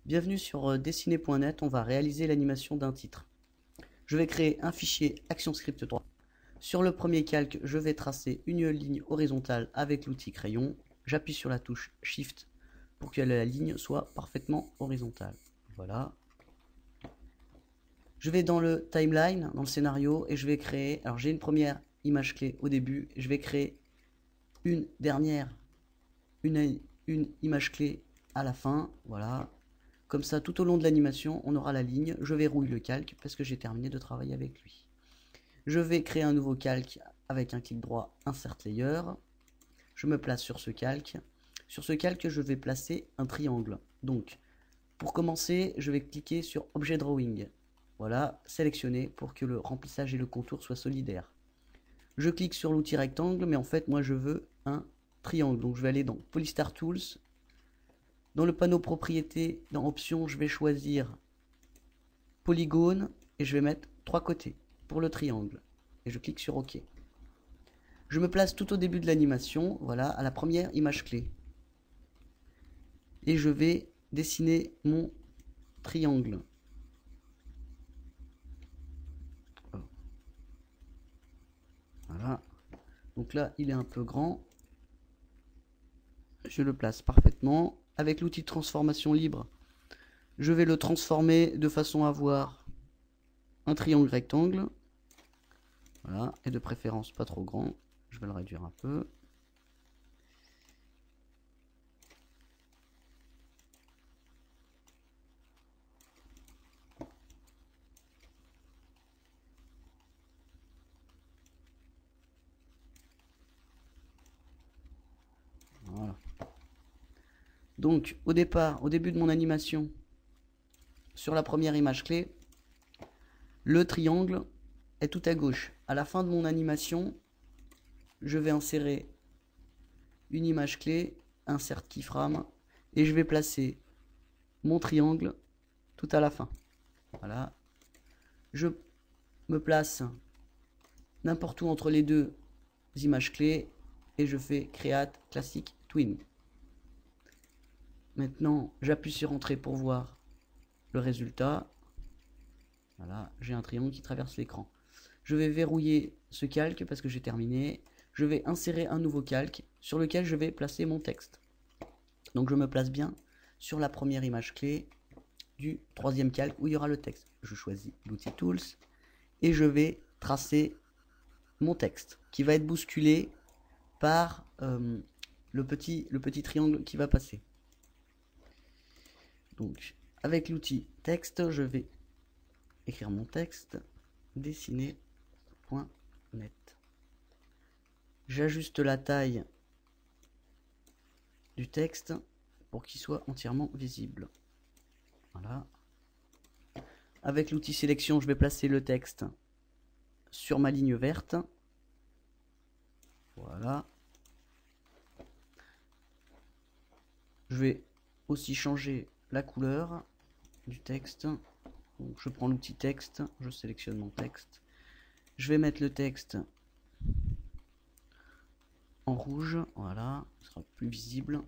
Bienvenue sur dessiner.net, on va réaliser l'animation d'un titre. Je vais créer un fichier ActionScript 3. Sur le premier calque, je vais tracer une ligne horizontale avec l'outil crayon. J'appuie sur la touche Shift pour que la ligne soit parfaitement horizontale. Voilà. Je vais dans le timeline, dans le scénario, et je vais créer... Alors j'ai une première image clé au début, je vais créer une image clé à la fin. Voilà. Comme ça, tout au long de l'animation, on aura la ligne. Je verrouille le calque parce que j'ai terminé de travailler avec lui. Je vais créer un nouveau calque avec un clic droit, Insert Layer. Je me place sur ce calque. Sur ce calque, je vais placer un triangle. Donc, pour commencer, je vais cliquer sur Objet Drawing. Voilà, sélectionner pour que le remplissage et le contour soient solidaires. Je clique sur l'outil rectangle, mais en fait, moi, je veux un triangle. Donc, je vais aller dans Polystar Tools. Dans le panneau propriétés, dans options, je vais choisir polygone et je vais mettre 3 côtés pour le triangle. Et je clique sur OK. Je me place tout au début de l'animation, voilà, à la première image clé. Et je vais dessiner mon triangle. Voilà. Donc là, il est un peu grand. Je le place parfaitement. Avec l'outil de transformation libre, je vais le transformer de façon à avoir un triangle rectangle. Voilà, et de préférence pas trop grand. Je vais le réduire un peu. Voilà. Donc, au début de mon animation, sur la première image clé, le triangle est tout à gauche. À la fin de mon animation, je vais insérer une image clé, Insert Keyframe, et je vais placer mon triangle tout à la fin. Voilà. Je me place n'importe où entre les deux images clés et je fais Create Classic Twin. Maintenant, j'appuie sur Entrée pour voir le résultat. Voilà, j'ai un triangle qui traverse l'écran. Je vais verrouiller ce calque parce que j'ai terminé. Je vais insérer un nouveau calque sur lequel je vais placer mon texte. Donc je me place bien sur la première image clé du troisième calque où il y aura le texte. Je choisis l'outil Tools et je vais tracer mon texte qui va être bousculé par le petit triangle qui va passer. Donc avec l'outil texte, je vais écrire mon texte, dessiner.net. J'ajuste la taille du texte pour qu'il soit entièrement visible. Voilà. Avec l'outil sélection, je vais placer le texte sur ma ligne verte. Voilà. Je vais aussi changer la couleur du texte. Donc je prends l'outil texte, je sélectionne mon texte. Je vais mettre le texte en rouge, voilà, ce sera plus visible.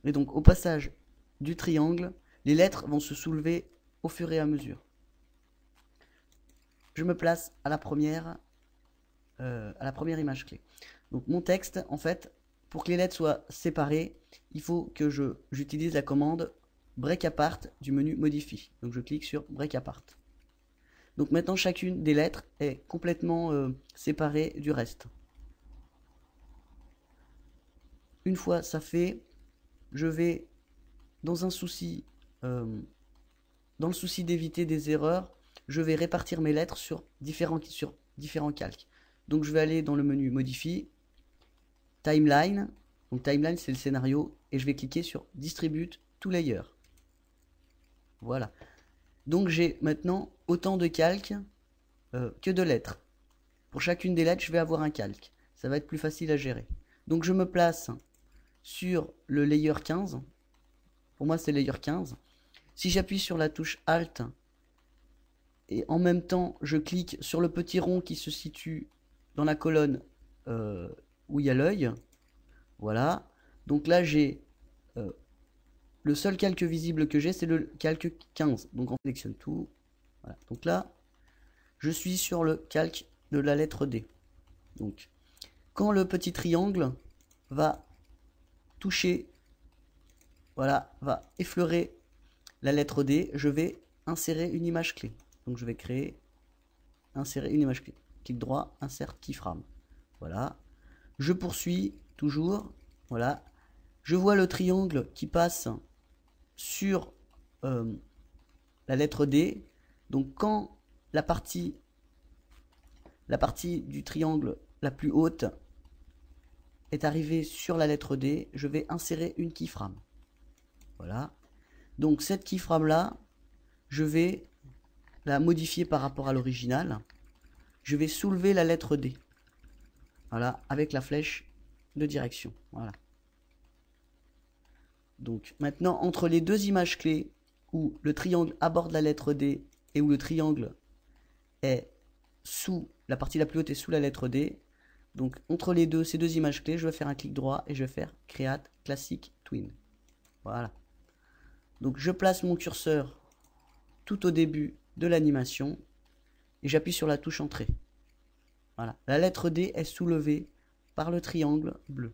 Et donc au passage du triangle, les lettres vont se soulever au fur et à mesure. Je me place à la première image clé. Donc mon texte, en fait, pour que les lettres soient séparées, il faut que j'utilise la commande Break Apart du menu Modify. Donc je clique sur Break Apart. Donc maintenant chacune des lettres est complètement séparée du reste. Une fois ça fait, je vais, dans le souci d'éviter des erreurs, je vais répartir mes lettres sur différents calques. Donc je vais aller dans le menu Modify, Timeline. Donc Timeline c'est le scénario et je vais cliquer sur Distribute to Layer. Voilà. Donc j'ai maintenant autant de calques que de lettres. Pour chacune des lettres, je vais avoir un calque. Ça va être plus facile à gérer. Donc je me place sur le layer 15. Pour moi, c'est layer 15. Si j'appuie sur la touche Alt et en même temps, je clique sur le petit rond qui se situe dans la colonne où il y a l'œil. Voilà. Donc là, j'ai le seul calque visible que j'ai, c'est le calque 15. Donc on sélectionne tout. Voilà. Donc là, je suis sur le calque de la lettre D. Donc, quand le petit triangle va toucher, voilà, va effleurer la lettre D, je vais insérer une image clé. Donc je vais créer, insérer une image clé. Clic droit, insert keyframe. Voilà. Je poursuis toujours. Voilà. Je vois le triangle qui passe sur la lettre D. Donc quand la partie du triangle la plus haute est arrivée sur la lettre D, je vais insérer une keyframe. Voilà. Donc cette keyframe là, je vais la modifier par rapport à l'original. Je vais soulever la lettre D. Voilà, avec la flèche de direction. Voilà. Donc maintenant, entre les deux images clés où le triangle aborde la lettre D et où le triangle est sous, la partie la plus haute est sous la lettre D, donc entre les deux, ces deux images clés, je vais faire un clic droit et je vais faire Create Classic Twin. Voilà. Donc je place mon curseur tout au début de l'animation et j'appuie sur la touche Entrée. Voilà. La lettre D est soulevée par le triangle bleu.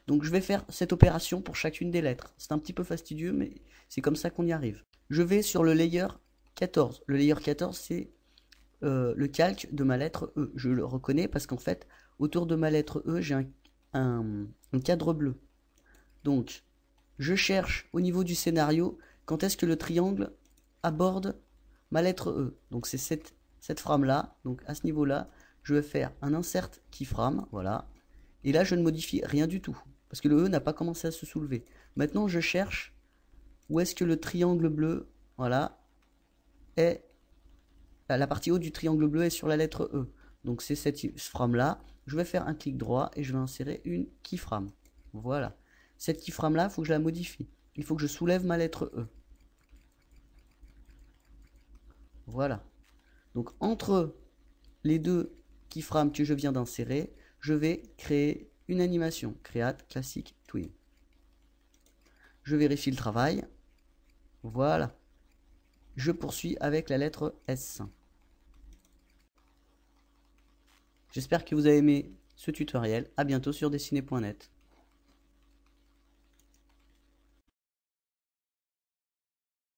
Donc je vais faire cette opération pour chacune des lettres. C'est un petit peu fastidieux, mais c'est comme ça qu'on y arrive. Je vais sur le layer 14. Le layer 14, c'est le calque de ma lettre E. Je le reconnais parce qu'en fait, autour de ma lettre E, j'ai un cadre bleu. Donc, je cherche au niveau du scénario quand est-ce que le triangle aborde ma lettre E. Donc c'est cette frame-là. Donc à ce niveau-là, je vais faire un insert keyframe. Voilà. Et là, je ne modifie rien du tout. Parce que le E n'a pas commencé à se soulever. Maintenant, je cherche où est-ce que le triangle bleu, voilà, est... La partie haute du triangle bleu est sur la lettre E. Donc c'est cette frame-là. Je vais faire un clic droit et je vais insérer une keyframe. Voilà. Cette keyframe-là, il faut que je la modifie. Il faut que je soulève ma lettre E. Voilà. Donc entre les deux keyframes que je viens d'insérer, je vais créer une animation. Create Classic Twin. Je vérifie le travail. Voilà. Je poursuis avec la lettre S. J'espère que vous avez aimé ce tutoriel. À bientôt sur dessiné.net.